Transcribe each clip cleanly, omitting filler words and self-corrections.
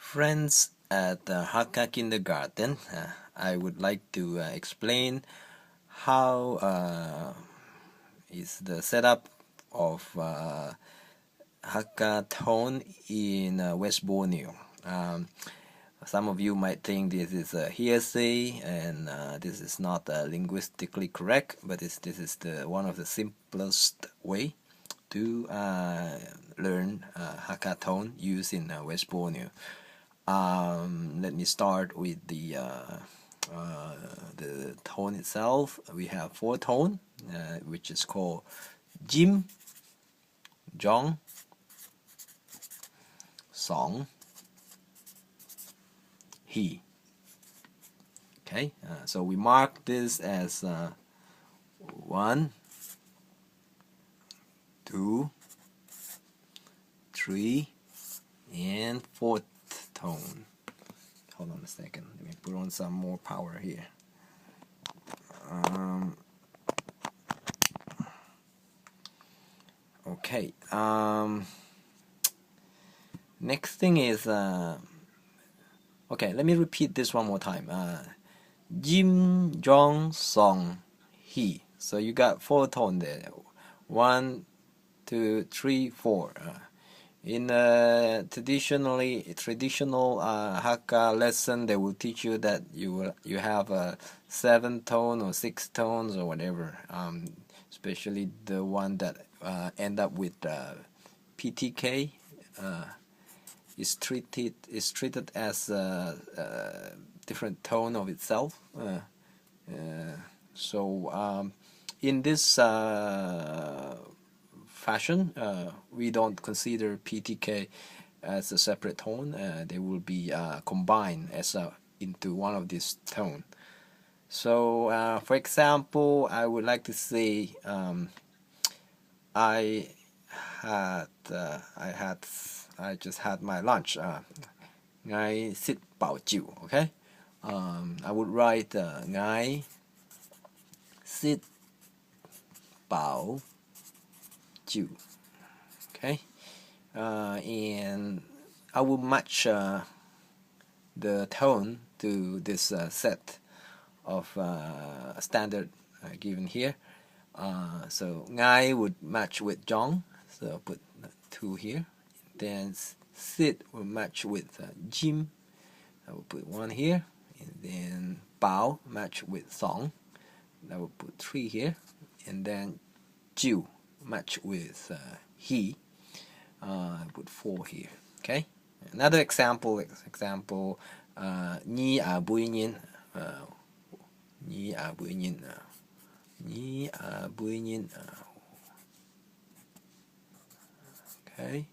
Friends at the Hakka kindergarten, I would like to explain how is the setup of Hakka tone in West Borneo. Some of you might think this is a hearsay and this is not linguistically correct, but this is one of the simplest way to learn Hakka tone used in West Borneo. Let me start with the tone itself. We have 4 tone, which is called jim, jong, song, he. Okay, so we mark this as 1, 2, 3, and 4th tone. Hold on a second, let me put on some more power here. Okay, next thing is okay, let me repeat this one more time. Jim, jong, song, he. So you got 4 tone there. 1, 2, 3, 4. In traditional Hakka lesson, they will teach you that you have 7 tone or 6 tones or whatever. Especially the one that end up with PTK is treated as a different tone of itself. So in this fashion, we don't consider PTK as a separate tone. They will be combined as into one of these tone. So for example, I would like to say I just had my lunch. Ngai sit bao jiu. Okay, I would write ngai sit bao jiu. Okay, and I will match the tone to this set of standard given here. So ngai would match with jong, so put 2 here. Then sit will match with jim, I will put 1 here. And then bao match with song, I will put 3 here. And then jiu match with he, I put 4 here. Okay. Another example ni a bui nhin, ni a bui nhin, ni a bui nhin. Okay.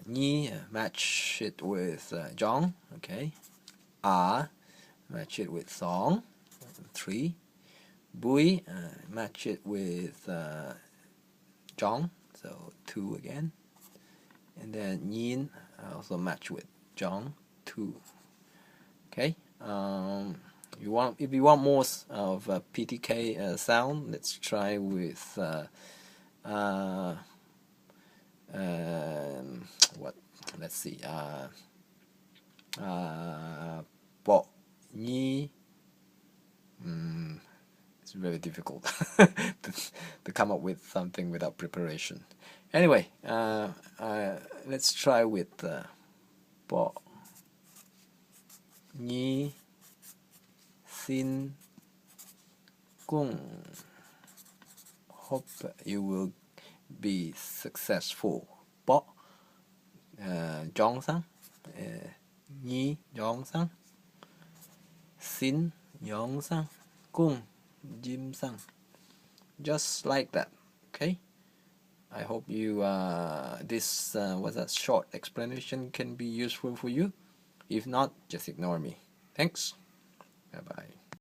Ni match it with jong. Okay. A match it with song, 3. Bui match it with jong, so 2 again. And then nhin also match with jong, 2. Okay. If you want more of a PTK sound, let's try with what? Let's see. Bo, ni. It's very difficult to come up with something without preparation. Anyway, let's try with bo, ni, sin, gung. Hope you will be successful. Bo, jong sang, ni, jong sang, sin, yong sang, gung, jim sang. Just like that. Okay. I hope you this was a short explanation can be useful for you. If not, just ignore me. Thanks. Bye bye.